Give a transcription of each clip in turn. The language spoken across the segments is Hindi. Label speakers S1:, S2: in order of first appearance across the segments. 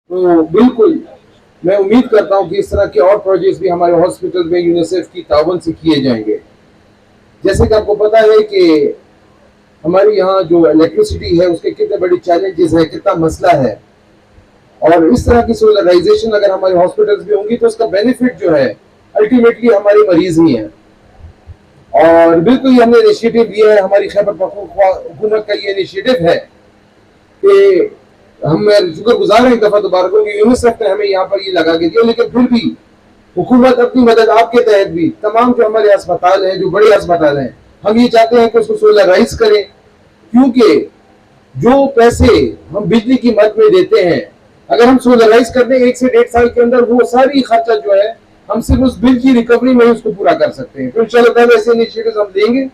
S1: तो बिल्कुल मैं उम्मीद करता हूँ कि इस तरह के और प्रोजेक्ट्स भी हमारे हॉस्पिटल में यूनिसेफ की तावन से किए जाएंगे। जैसे कि आपको पता है कि हमारे यहाँ जो इलेक्ट्रिसिटी है उसके कितने बड़े चैलेंजेस है, कितना मसला है, और इस तरह की सोलराइजेशन अगर हमारे हॉस्पिटल्स में होंगी तो उसका बेनिफिट जो है अल्टीमेटली हमारे मरीज ही हैं। और बिल्कुल ये हमने इनिशिएटिव लिया है, हमारी खैबर पख्तूनख्वा हुकूमत का ये इनिशिएटिव है कि हम शुक्रगुजार हैं एक दफा दोबारा को कि यूनिसेफ ने हमें यहाँ पर ये लगा के दिया, लेकिन फिर भी हुकूमत अपनी मदद आपके तहत भी तमाम जो हमारे अस्पताल हैं, जो बड़े अस्पताल हैं, हम ये चाहते हैं कि उसको सोलराइज करें, क्योंकि जो पैसे हम बिजली की मद में देते हैं अगर हम सोलराइज कर दें 1 से 1.5 साल के अंदर वो सारी खर्चा जो है हम सिर्फ उस बिल की रिकवरी में ही उसको पूरा कर सकते हैं। तो इंशाल्लाह ताला ऐसे इनिशिएटिव्स हम लेंगे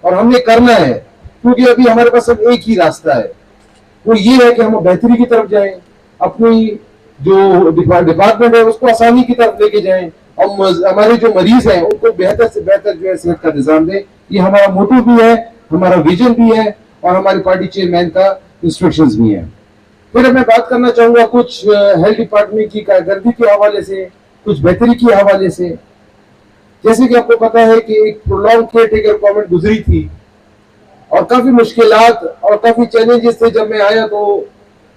S1: और हमने करना है, क्योंकि अभी हमारे पास अब एक ही रास्ता है, वो ये है कि हम बेहतरी की तरफ जाएं, अपनी जो डिपार्टमेंट है उसको आसानी की तरफ लेके जाएं और हमारे जो मरीज हैं उनको बेहतर से बेहतर जो है सेहत का निजाम दें। ये हमारा मोटिव भी है, हमारा विजन भी है और हमारी पार्टी चेयरमैन का इंस्ट्रक्शंस भी है। फिर मैं बात करना चाहूंगा कुछ हेल्थ डिपार्टमेंट की कारकर्दगी के हवाले से, कुछ बेहतरी के हवाले से। जैसे कि आपको पता है कि एक प्रोलॉन्ग केयर टेकर गवर्नमेंट गुजरी थी और काफी मुश्किलात और काफी चैलेंजेस थे। जब मैं आया तो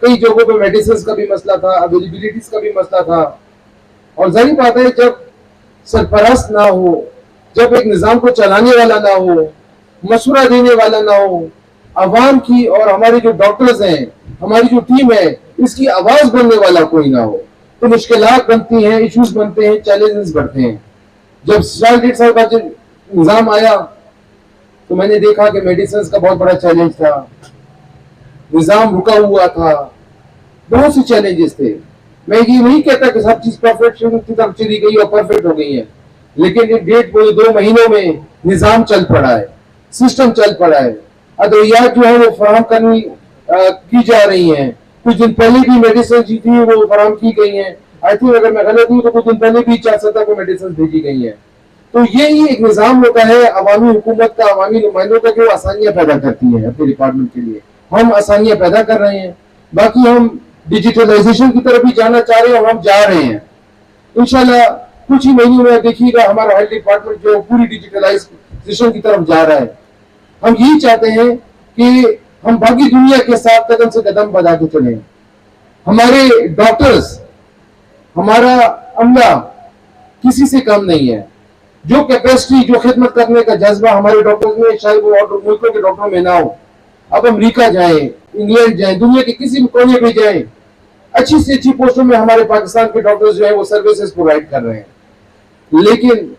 S1: कई जगहों पे मेडिसिन का भी मसला था, अवेलेबिलिटीज का भी मसला था, और जाहिर बात है जब सरपरस्त ना हो, जब एक निजाम को चलाने वाला ना हो, मशवरा देने वाला ना हो, अवाम की और हमारे जो डॉक्टर्स हैं, हमारी जो टीम है, इसकी आवाज बनने वाला कोई ना हो, तो मुश्किलात बनती हैं, इश्यूज बनते हैं, चैलेंजेस बढ़ते हैं। जब 1.5 साल बाद निजाम आया तो मैंने देखा कि मेडिसिन का बहुत बड़ा चैलेंज था, निजाम रुका हुआ था, बहुत से चैलेंजेस थे। मैं ये नहीं कहता कि सब चीज परफेक्शन की तरफ चली गई और परफेक्ट हो गई है, लेकिन 1.5-2 महीनों में निजाम चल पड़ा है, सिस्टम चल पड़ा है, अद्वियात जो है वो फराहम करनी की जा रही हैं। कुछ दिन पहले भी मेडिसिन जी थी वो फराहम की गई हैं। आई थिंक अगर मैं गलत हूँ तो कुछ दिन पहले भी 4 को मेडिसिन भेजी गई हैं। तो यही एक निजाम होता है अवामी हुकूमत का, अवामी नुमाइंदों का, कि वो आसानियां पैदा करती है अपने डिपार्टमेंट के लिए। हम आसानियां पैदा कर रहे हैं, बाकी हम डिजिटलाइजेशन की तरफ भी जाना चाह रहे हैं और हम जा रहे हैं। इंशाल्लाह कुछ ही महीनों में देखिएगा हमारा हेल्थ डिपार्टमेंट जो पूरी डिजिटलाइजेशन की तरफ जा रहा है। हम यही चाहते हैं कि हम बाकी दुनिया के साथ कदम से कदम बढ़ा के चलें। हमारे डॉक्टर्स, हमारा अमला किसी से कम नहीं है। जो कैपेसिटी, जो खिदमत करने का जज्बा हमारे डॉक्टर्स में, शायद वो और मुल्कों के डॉक्टरों में ना हो। अब अमेरिका जाएं, इंग्लैंड जाएं, दुनिया के किसी भी कोने पे जाएं, अच्छी से अच्छी पोस्टों में हमारे पाकिस्तान के डॉक्टर्स जो है वो सर्विसेज प्रोवाइड कर रहे हैं। लेकिन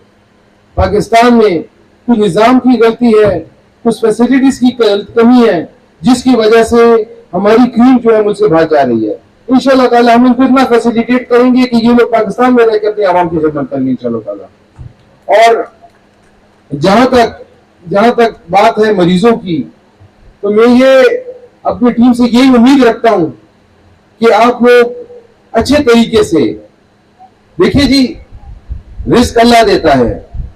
S1: पाकिस्तान में कुछ निजाम की गलती है, कुछ फैसिलिटीज की कमी है, जिसकी वजह से हमारी क्रीम जो है मुझसे भाग जा रही है। इंशाल्लाह ताला हम इनको इतना फैसिलिटेट करेंगे कि ये लोग पाकिस्तान में रहकर अपनी आवाम की खिदमत करेंगे इंशाल्लाह ताला। और जहां तक बात है मरीजों की, तो मैं ये अपनी टीम से यही उम्मीद रखता हूं कि आप लोग अच्छे तरीके से देखिए जी, रिस्क अल्लाह देता है,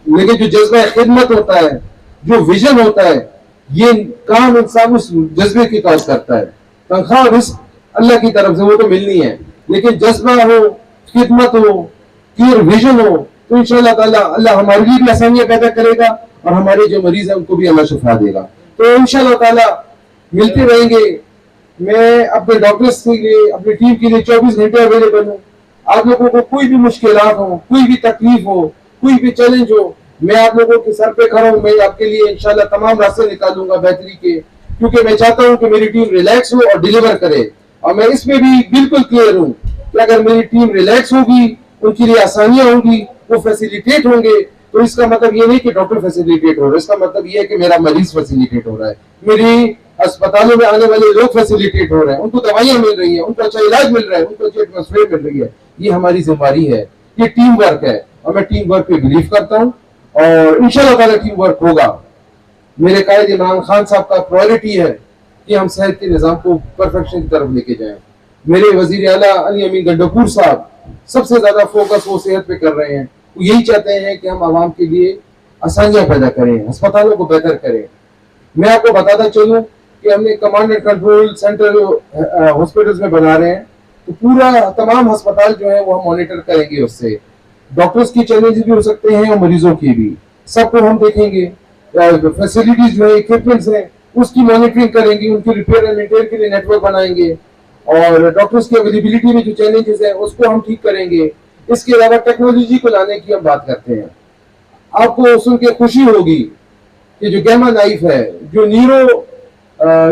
S1: लेकिन जो जज्बा खिदमत होता है, जो विजन होता है, ये काम इंसान उस जज्बे की तौर करता है। तनख्वाह रिस्क अल्लाह की तरफ से वो तो मिलनी है, लेकिन जज्बा हो, खिदमत हो, क्लियर विजन हो, तो इंशाल्लाह ताला अल्लाह हमारे लिए भी आसानियां पैदा करेगा और हमारे जो मरीज हैं उनको भी अल्लाह शिफा देगा। तो इंशाल्लाह ताला मिलते रहेंगे। मैं अपने डॉक्टर्स के लिए, अपनी टीम के लिए 24 घंटे अवेलेबल हूँ। आप लोगों को कोई भी मुश्किलात हो, कोई भी तकलीफ हो, कोई भी चैलेंज हो, मैं आप लोगों के सर पे खड़ा हूँ। मैं आपके लिए इंशाल्लाह तमाम रास्ते निकालूंगा बेहतरी के, क्योंकि मैं चाहता हूँ कि मेरी टीम रिलैक्स हो और डिलीवर करे। और मैं इसमें भी बिल्कुल क्लियर हूँ कि अगर मेरी टीम रिलैक्स होगी, उनके लिए आसानियां होंगी, वो फैसिलिटेट होंगे, तो इसका मतलब ये नहीं कि डॉक्टर फैसिलिटेट हो रहा है, इसका मतलब ये है कि मेरा मरीज फैसिलिटेट हो रहा है, मेरी अस्पतालों में आने वाले लोग फैसिलिटेट हो रहे हैं, उनको दवाइयां मिल रही है, उनको अच्छा इलाज मिल रहा है, उनको अच्छी एटमॉस्फेयर मिल रही है। ये हमारी जिम्मेदारी है, ये टीम वर्क है और मैं टीम वर्क पे बिलीव करता हूँ और इंशाल्लाह ताला टीम वर्क होगा। मेरे कायद इमरान खान साहब का प्रायोरिटी है कि हम सेहत के निजाम को परफेक्शन की तरफ लेके जाएं। मेरे वजीर आला अली अमीन गंडोपुर साहब सबसे ज्यादा फोकस वो सेहत पे कर रहे हैं। वो यही चाहते हैं कि हम आवाम के लिए आसानियां पैदा करें, अस्पतालों को बेहतर करें। मैं आपको बताता चलूं कि हमने command and control centre hospitals में बना रहे हैं, तो पूरा तमाम अस्पताल जो है वो हम मॉनिटर करेंगे उससे। डॉक्टर्स की चैलेंजेस भी हो सकते हैं और मरीजों की भी, सबको हम देखेंगे। फैसिलिटीज जो है, इक्विपमेंट्स हैं, उसकी मॉनिटरिंग करेंगे, उनकी रिपेयर एंड मेंटेन के लिए नेटवर्क बनाएंगे, और डॉक्टर्स की अवेलेबिलिटी में जो चैलेंजेस है उसको हम ठीक करेंगे। इसके अलावा टेक्नोलॉजी को लाने की हम बात करते हैं। आपको सुन के खुशी होगी कि जो गैमा नाइफ है, जो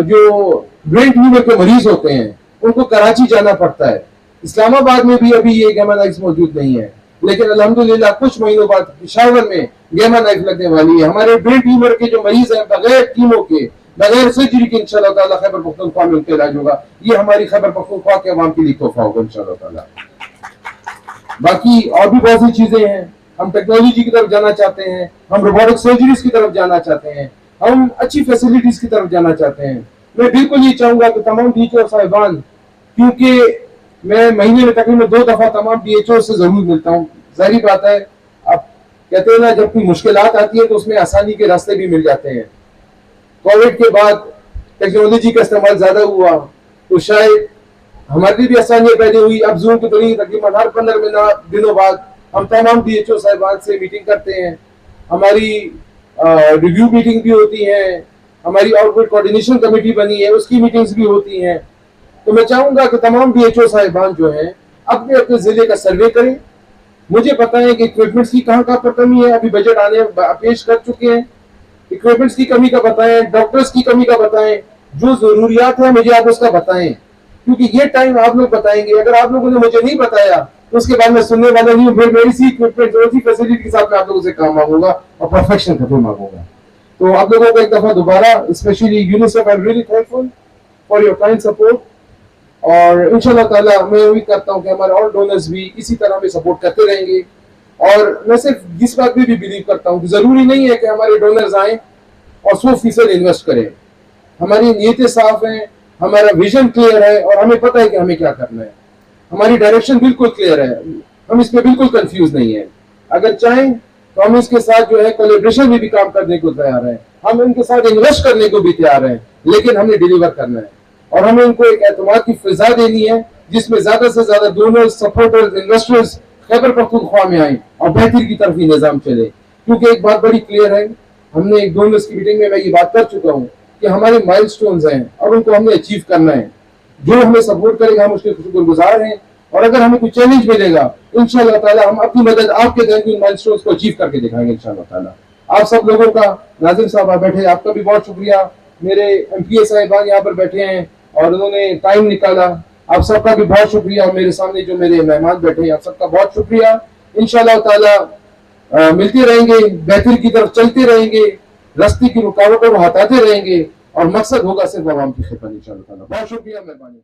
S1: जो ब्रेन ट्यूमर के मरीज होते हैं उनको कराची जाना पड़ता है। इस्लामाबाद में भी अभी ये गैमा नाइफ मौजूद नहीं है, लेकिन अल्हम्दुलिल्लाह कुछ महीनों बाद पेशावर में गैमा नाइफ लगने वाली है। हमारे ब्रेन ट्यूमर के जो मरीज हैं बगैर कीमो के, बगैर सर्जरी के इंशाल्लाह ताला खैबर पख्तूनख्वा में उनका इलाज होगा। ये हमारी खैबर पख्तूनख्वा के अवाम के लिए तोहफा होगा इंशाल्लाह ताला। बाकी और भी बहुत सी चीजें हैं। हम टेक्नोलॉजी की तरफ जाना चाहते हैं, हम रोबोटिक सर्जरीज की तरफ जाना चाहते हैं, हम अच्छी फैसिलिटीज की तरफ जाना चाहते हैं। मैं बिल्कुल ये चाहूंगा कि तमाम डीएचओ साहिबान, क्योंकि मैं महीने में तकरीबन 2 दफा तमाम डीएचओ से जरूर मिलता हूँ। जाहिर बात है, अब कहते हैं ना, जब कोई मुश्किलात आती है तो उसमें आसानी के रास्ते भी मिल जाते हैं। कोविड के बाद टेक्नोलॉजी का इस्तेमाल ज्यादा हुआ तो शायद हमारी भी आसानियां पैदा हुई। अब जूम के तरीके तकरीबन हर 15 दिनों बाद हम तमाम डीएचओ साहिबान से मीटिंग करते हैं। हमारी रिव्यू मीटिंग भी होती है, हमारी आउटपुट कोऑर्डिनेशन कमेटी बनी है, उसकी मीटिंग्स भी होती हैं। तो मैं चाहूंगा कि तमाम डीएचओ साहिबान जो हैं अपने अपने जिले का सर्वे करें। मुझे पता है कि इक्विपमेंट्स की कहाँ कहाँ पर कमी है, अभी बजट आने पेश कर चुके हैं। इक्विपमेंट्स की कमी का बताएं, डॉक्टर्स की कमी का बताएं, जो जरूरियात है मुझे आप उसका बताएं, क्योंकि ये टाइम आप लोग बताएंगे। अगर आप लोगों ने मुझे नहीं बताया तो उसके बाद मैं सुनने वाला नहीं हूँ, फिर मेरी सी इक्विपमेंट और सी फैसिलिटी के साथ मैं आप लोगों से काम मांगूंगा और परफेक्शन का मांगूंगा। तो आप लोगों को एक दफा दोबारा, specially UNICEF, I am really thankful for your kind support. और इंशाल्लाह ताला मैं उम्मीद करता हूँ कि हमारे और डोनर्स भी इसी तरह में सपोर्ट करते रहेंगे। और मैं सिर्फ इस बात में भी बिलीव करता हूँ कि जरूरी नहीं है कि हमारे डोनर्स आए और 100% इन्वेस्ट करें। हमारी नीयतें साफ हैं, हमारा विजन क्लियर है और हमें पता है कि हमें क्या करना है। हमारी डायरेक्शन बिल्कुल क्लियर है, हम इसमें बिल्कुल कंफ्यूज नहीं है। अगर चाहें तो हम इसके साथ जो है कोलैबोरेशन में भी काम करने को तैयार हैं, हम इनके साथ इन्वेस्ट करने को भी तैयार हैं, लेकिन हमने डिलीवर करना है और हमें इनको एक एतमाद की फिजा देनी है जिसमें ज्यादा से ज्यादा donors, supporters, investors Khyber Pakhtunkhwa में आए और बेहतर की तरफ ही निजाम चले। क्योंकि एक बात बड़ी क्लियर है, हमने एक डोनर्स की मीटिंग में मैं ये बात कर चुका हूँ कि हमारे माइलस्टोन्स हैं और उनको हमने अचीव करना है। जो हमें सपोर्ट करेगा हम उसके शुक्रगुजार हैं, और अगर हमें कोई चैलेंज मिलेगा इंशाल्लाह ताला हम अपनी मदद आपके देंगे, उन माइलस्टोन्स को अचीव करके दिखाएंगे इंशाल्लाह ताला। आप सब लोगों का, नाजिम साहब आप बैठे, आपका भी बहुत शुक्रिया। मेरे एमपीए साहिबान यहाँ पर बैठे हैं और उन्होंने टाइम निकाला, आप सबका भी बहुत शुक्रिया। मेरे सामने जो मेरे मेहमान बैठे हैं आप सबका बहुत शुक्रिया। इंशाल्लाह ताला मिलते रहेंगे, बेहतर की तरफ चलते रहेंगे, रास्ते की रुकावटों को हटाते रहेंगे और मकसद होगा सिर्फ आवाम की खिदमत इंशाल्लाह ताला। बहुत शुक्रिया, मेहरबानी।